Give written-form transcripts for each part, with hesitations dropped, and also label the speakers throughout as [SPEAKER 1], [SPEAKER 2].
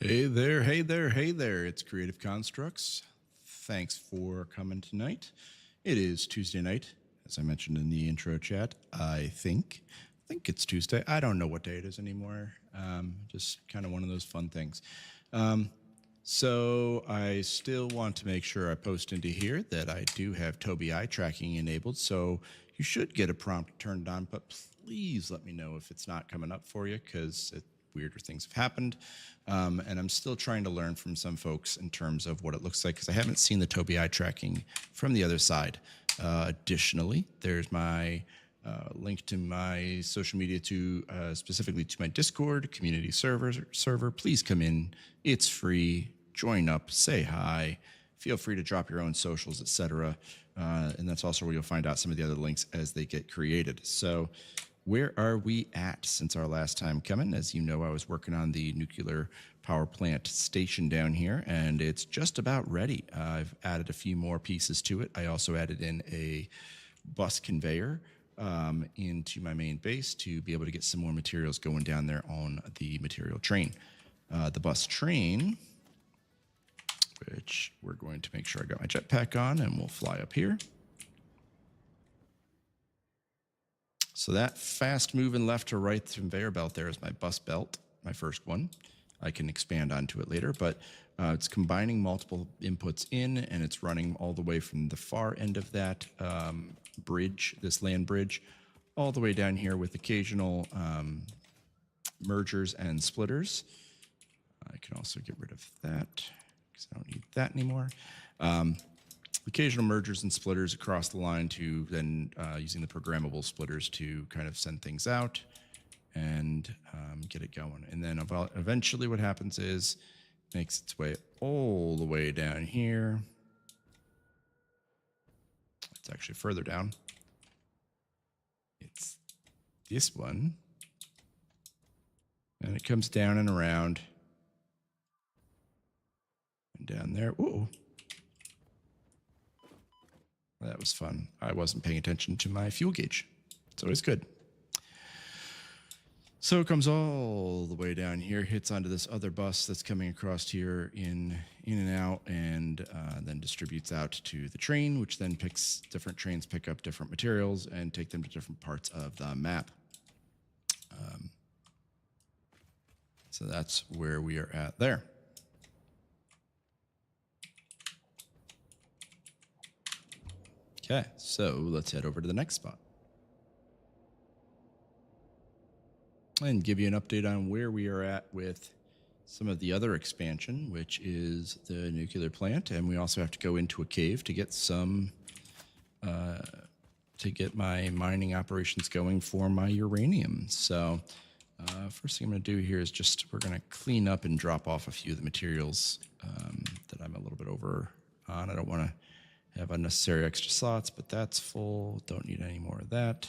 [SPEAKER 1] Hey there, hey there, hey there. It's Creative Constructs. Thanks for coming tonight. It is Tuesday night, as I mentioned in the intro chat. I think it's Tuesday. I don't know what day it is anymore. Just kind of one of those fun things. So I still want to make sure I post into here that I do have Tobii eye tracking enabled. So you should get a prompt turned on, but please let me know if it's not coming up for you, because weirder things have happened. And I'm still trying to learn from some folks in terms of what it looks like, because I haven't seen the Tobii eye tracking from the other side. Additionally, there's my link to my social media, to specifically to my Discord community server. Please come in. It's free. Join up. Say hi. Feel free to drop your own socials, etc. And that's also where you'll find out some of the other links as they get created. So where are we at since our last time coming? As you know, I was working on the nuclear power plant station down here, and it's just about ready. I've added a few more pieces to it. I also added in a bus conveyor into my main base to be able to get some more materials going down there on the material train. The bus train, which we're going to make sure I got my jetpack on, and we'll fly up here. So that fast moving left to right conveyor belt there is my bus belt, my first one. I can expand onto it later, but it's combining multiple inputs in, and it's running all the way from the far end of that bridge, this land bridge, all the way down here with occasional mergers and splitters. I can also get rid of that because I don't need that anymore. Occasional mergers and splitters across the line, to then using the programmable splitters to kind of send things out and get it going. And then eventually what happens is it makes its way all the way down here. It's actually further down. It's this one. And it comes down and around. And down there. Ooh. That was fun. I wasn't paying attention to my fuel gauge. It's always good. So it comes all the way down here, hits onto this other bus that's coming across here in and out, and then distributes out to the train, which then different trains pick up different materials and take them to different parts of the map. So that's where we are at there. Okay, so let's head over to the next spot and give you an update on where we are at with some of the other expansion, which is the nuclear plant. And we also have to go into a cave to get some, to get my mining operations going for my uranium. So first thing I'm going to do here is we're going to clean up and drop off a few of the materials that I'm a little bit over on. I don't want to have unnecessary extra slots, but that's full. Don't need any more of that.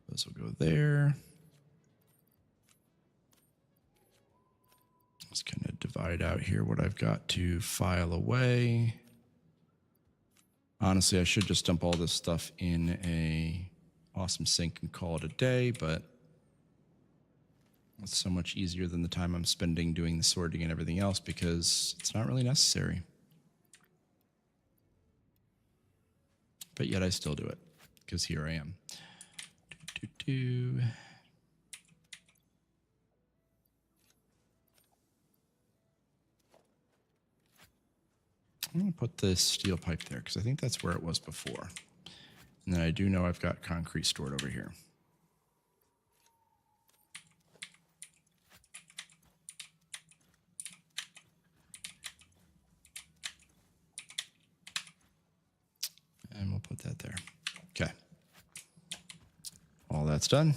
[SPEAKER 1] Those will go there. Let's kind of divide out here what I've got to file away. Honestly, I should just dump all this stuff in a awesome sink and call it a day, but it's so much easier than the time I'm spending doing the sorting and everything else, because it's not really necessary. But yet I still do it, because here I am. I'm going to put this steel pipe there, because I think that's where it was before. And then I do know I've got concrete stored over here. And we'll put that there. Okay. All that's done.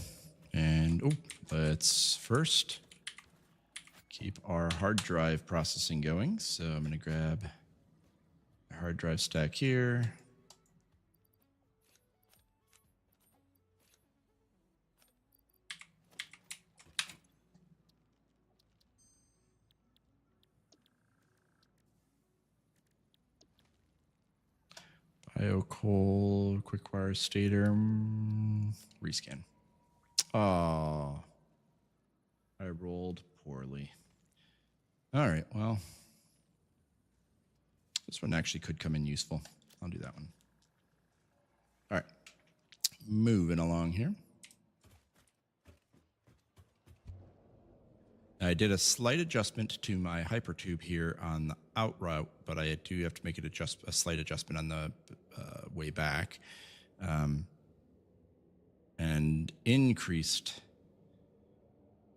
[SPEAKER 1] And let's first keep our hard drive processing going. So I'm going to grab a hard drive stack here. Biocoal, quick-wire stator, rescan. Oh, I rolled poorly. All right, well, this one actually could come in useful. I'll do that one. All right, moving along here. I did a slight adjustment to my hypertube here on the out route, but I do have to make a slight adjustment on the way back, and increased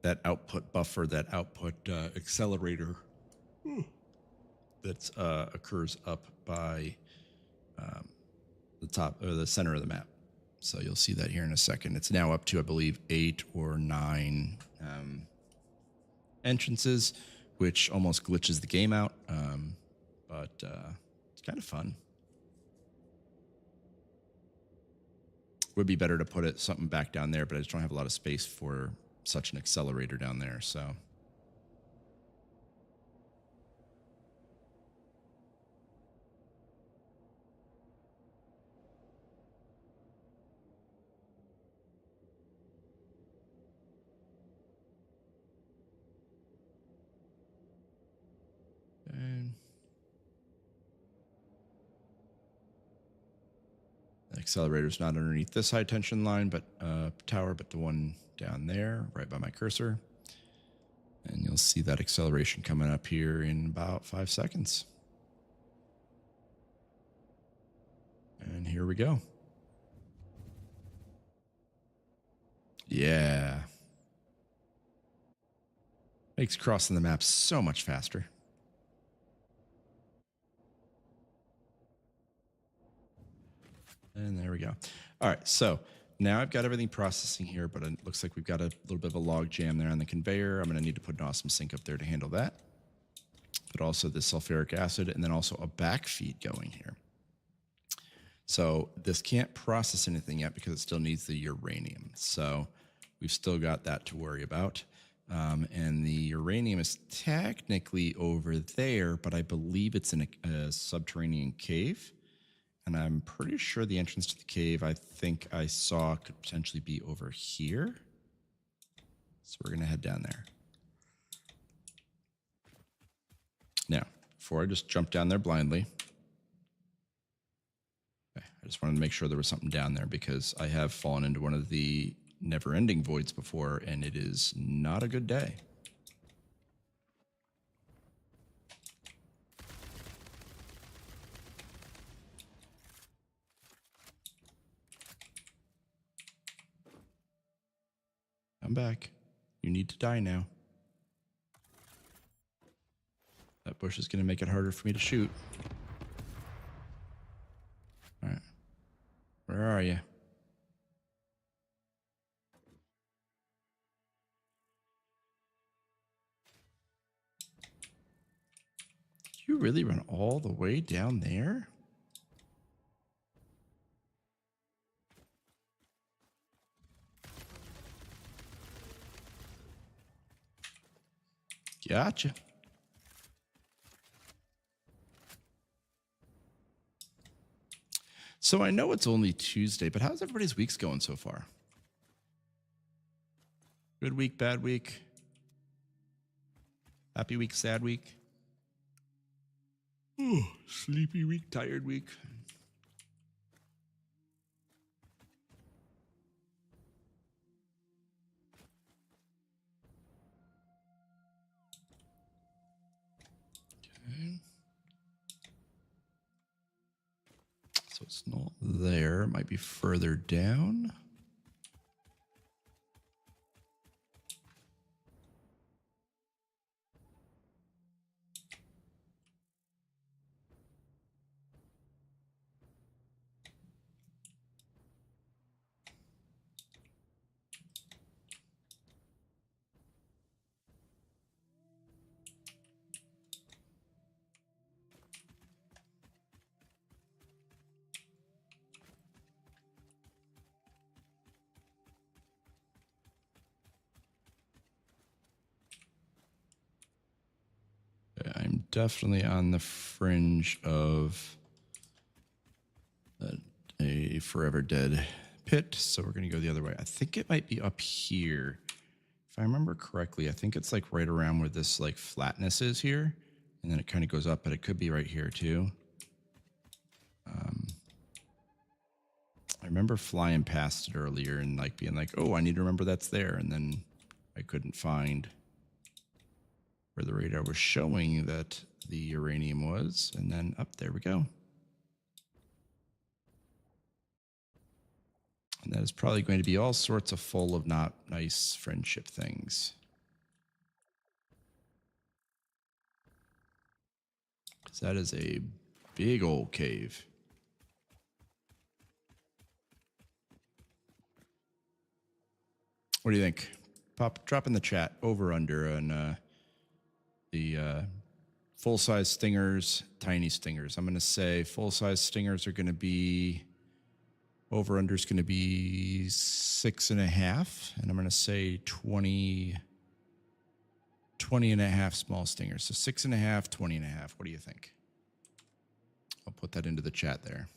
[SPEAKER 1] that output buffer, that output accelerator that occurs up by the top or the center of the map. So you'll see that here in a second. It's now up to, I believe, 8 or 9 entrances, which almost glitches the game out, but it's kind of fun. Would be better to put something back down there, but I just don't have a lot of space for such an accelerator down there. So the accelerator's not underneath this high tension line, but tower, but the one down there, right by my cursor. And you'll see that acceleration coming up here in about 5 seconds. And here we go. Yeah. Makes crossing the map so much faster. And there we go. All right, so now I've got everything processing here, but it looks like we've got a little bit of a log jam there on the conveyor. I'm going to need to put an awesome sink up there to handle that. But also the sulfuric acid, and then also a backfeed going here. So this can't process anything yet because it still needs the uranium. So we've still got that to worry about. And the uranium is technically over there, but I believe it's in a subterranean cave. And I'm pretty sure the entrance to the cave, I think I saw, could potentially be over here. So we're going to head down there. Now, before I just jump down there blindly, okay, I just wanted to make sure there was something down there because I have fallen into one of the never-ending voids before, and it is not a good day. Come back. You need to die now. That bush is going to make it harder for me to shoot. All right. Where are you? Did you really run all the way down there? Gotcha. So I know it's only Tuesday, but how's everybody's weeks going so far? Good week, bad week? Happy week, sad week? Oh, sleepy week, tired week. Okay. So it's not there. It might be further down. I'm definitely on the fringe of a forever dead pit, so we're going to go the other way. I think it might be up here If I remember correctly, I think it's like right around where this like flatness is here. And then it kind of goes up, but it could be right here too. I remember flying past it earlier and like being like, oh, I need to remember that's there. And then I couldn't find where the radar was showing that the uranium was. And then up there we go. And that is probably going to be all sorts of full of not nice friendship things. Because that is a big old cave. What do you think? Drop in the chat over under on the full-size stingers, tiny stingers. I'm going to say full-size stingers are going to be, over-under is going to be 6.5. And I'm going to say 20 and a half small stingers. So 6.5, 20 and a half. What do you think? I'll put that into the chat there.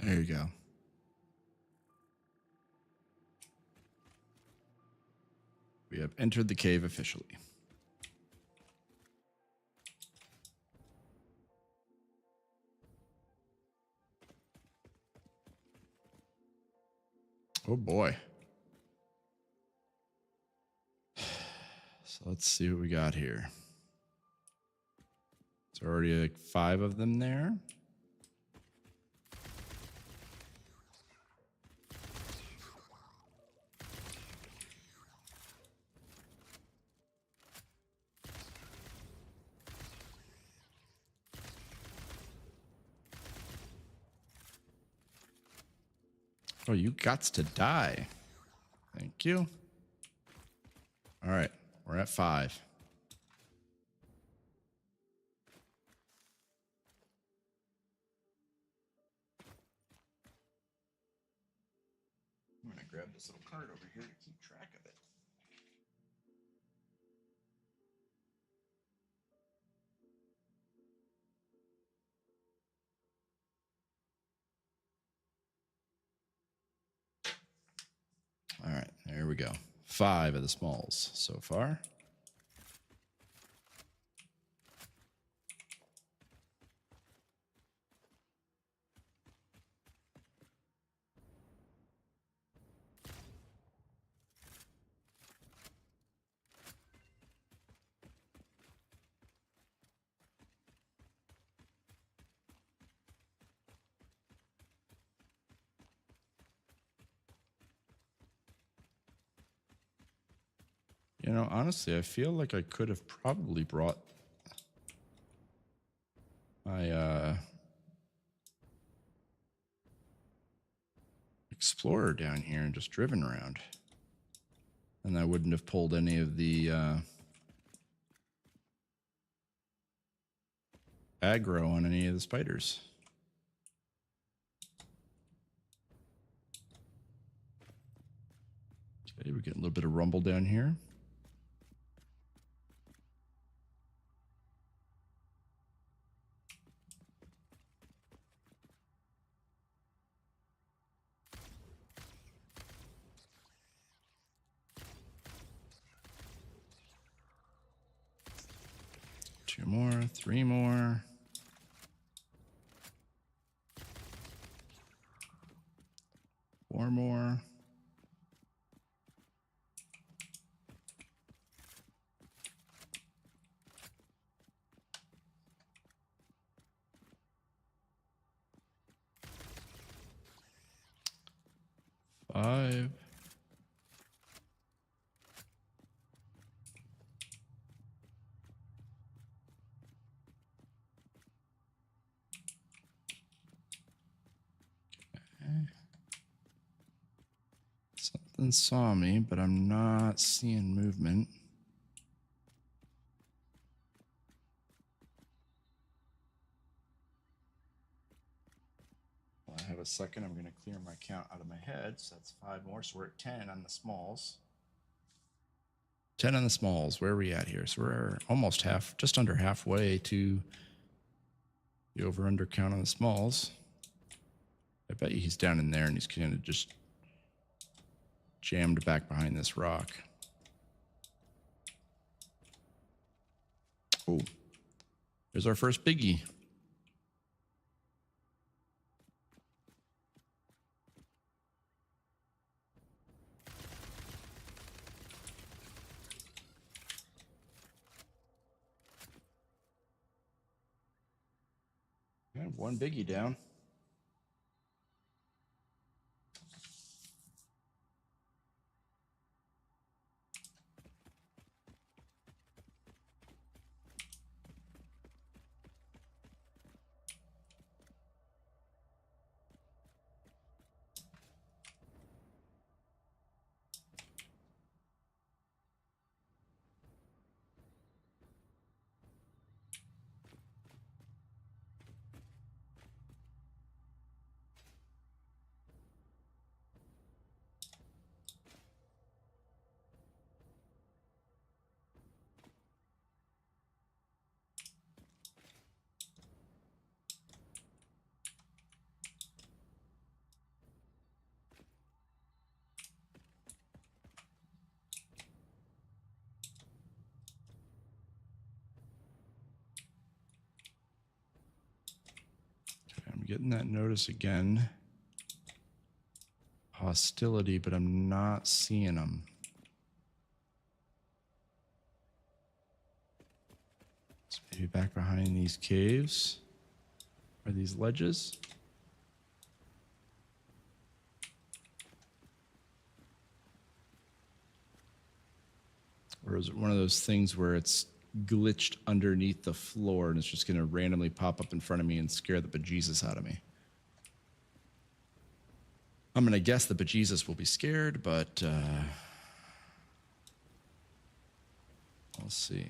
[SPEAKER 1] There you go. We have entered the cave officially. Oh boy. So let's see what we got here. It's already like 5 of them there. Oh, you gots to die. Thank you. All right, we're at 5. I'm going to grab this little card over here to keep track of it. All right, there we go. 5 of the smalls so far. You know, honestly, I feel like I could have probably brought my Explorer down here and just driven around. And I wouldn't have pulled any of the aggro on any of the spiders. Okay, we're getting a little bit of rumble down here. Two more, three more. Four more. Five. Something saw me, but I'm not seeing movement. Well, I have a second. I'm going to clear my count out of my head. So that's five more. So we're at 10 on the smalls. 10 on the smalls. Where are we at here? So we're almost just under halfway to the over-under count on the smalls. I bet you he's down in there and he's kind of just jammed back behind this rock. Oh, there's our first biggie. Okay, one biggie down. I'm getting that notice again. Hostility, but I'm not seeing them. So maybe back behind these caves or these ledges. Or is it one of those things where it's glitched underneath the floor and it's just going to randomly pop up in front of me and scare the bejesus out of me? I'm going to guess the bejesus will be scared, but we'll see.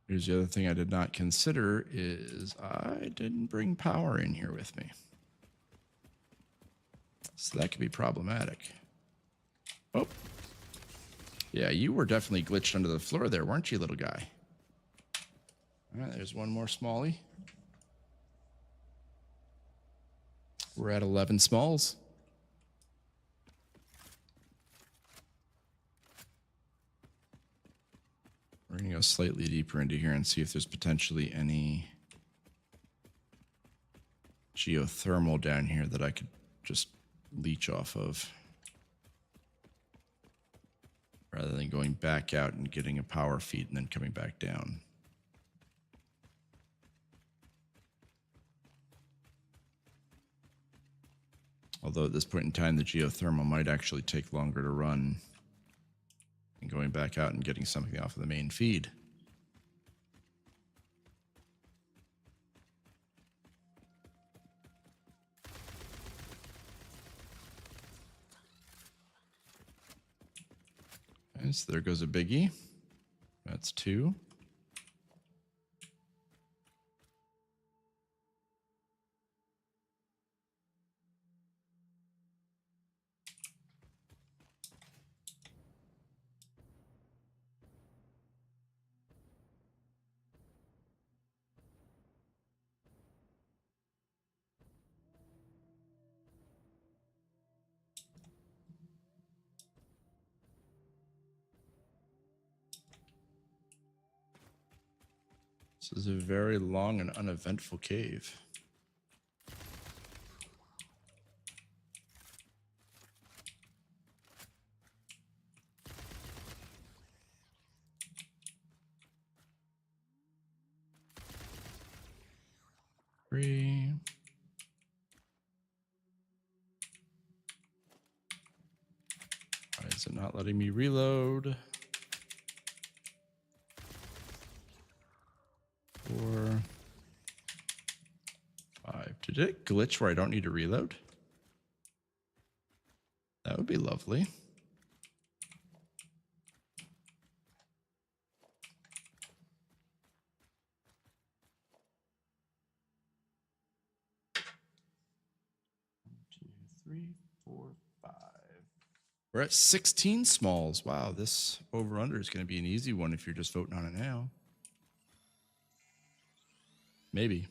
[SPEAKER 1] Here's the other thing I did not consider is I didn't bring power in here with me. So that could be problematic. Oh. Yeah, you were definitely glitched under the floor there, weren't you, little guy? All right, there's one more smallie. We're at 11 smalls. We're going to go slightly deeper into here and see if there's potentially any geothermal down here that I could just leech off of, rather than going back out and getting a power feed and then coming back down. Although at this point in time, the geothermal might actually take longer to run than going back out and getting something off of the main feed. Okay, so there goes a biggie. That's 2. This is a very long and uneventful cave. Three. Why is it not letting me reload? 4, 5. Did it glitch where I don't need to reload? That would be lovely. One, 2, 3, 4, 5. We're at 16 smalls. Wow, this over-under is going to be an easy one if you're just voting on it now. Maybe.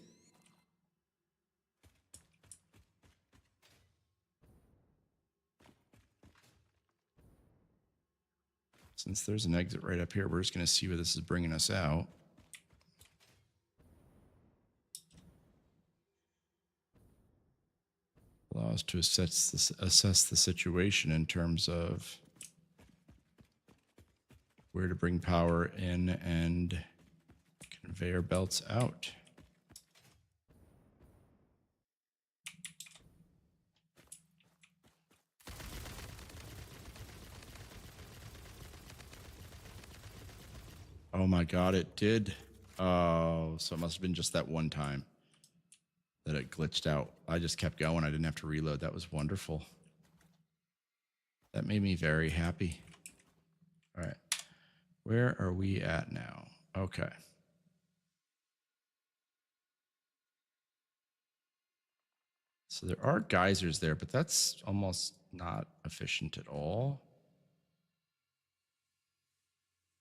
[SPEAKER 1] Since there's an exit right up here, we're just going to see where this is bringing us out. Allow us to assess the situation in terms of where to bring power in and conveyor belts out. Oh my God, it did. Oh, so it must have been just that one time that it glitched out. I just kept going. I didn't have to reload. That was wonderful. That made me very happy. All right. Where are we at now? Okay. So there are geysers there, but that's almost not efficient at all.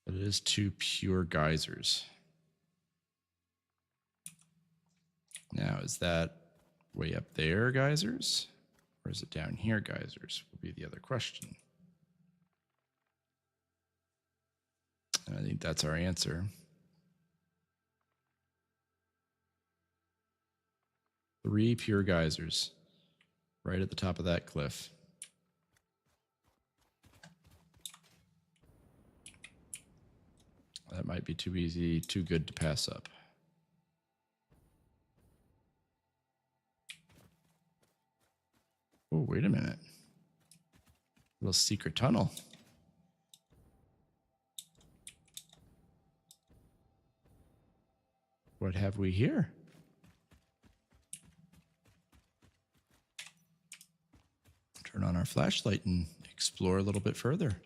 [SPEAKER 1] But it is 2 pure geysers. Now, is that way up there geysers? Or is it down here geysers? Will be the other question. And I think that's our answer. 3 pure geysers right at the top of that cliff. That might be too easy, too good to pass up. Oh, wait a minute. Little secret tunnel. What have we here? Turn on our flashlight and explore a little bit further.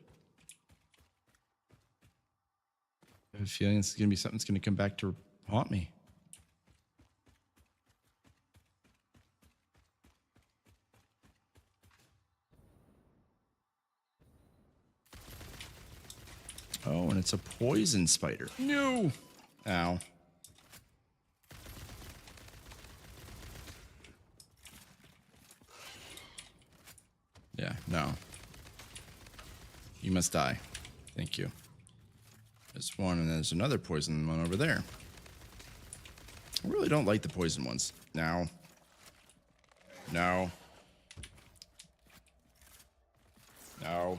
[SPEAKER 1] I have a feeling this is going to be something that's going to come back to haunt me. Oh, and it's a poison spider. No! Ow. Yeah, no. You must die. Thank you. There's one, and there's another poison one over there. I really don't like the poison ones. Now. No. No.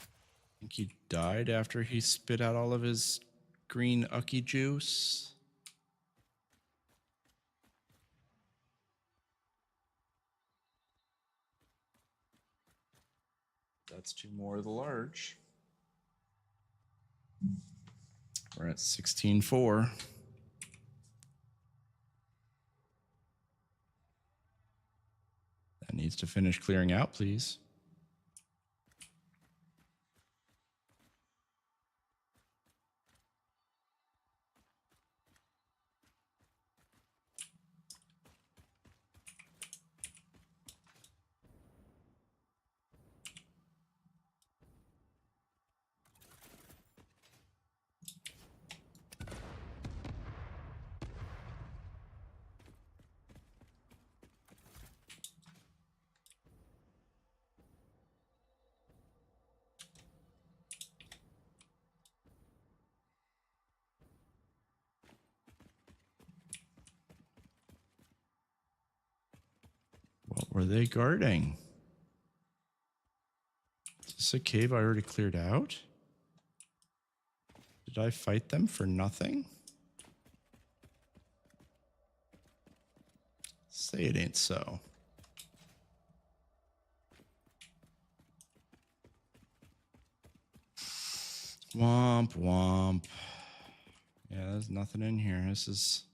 [SPEAKER 1] I think he died after he spit out all of his green ucky juice. That's two more of the large. We're at 16-4. That needs to finish clearing out, please. What were they guarding? Is this a cave I already cleared out? Did I fight them for nothing? Say it ain't so. Womp womp. Yeah, there's nothing in here. This is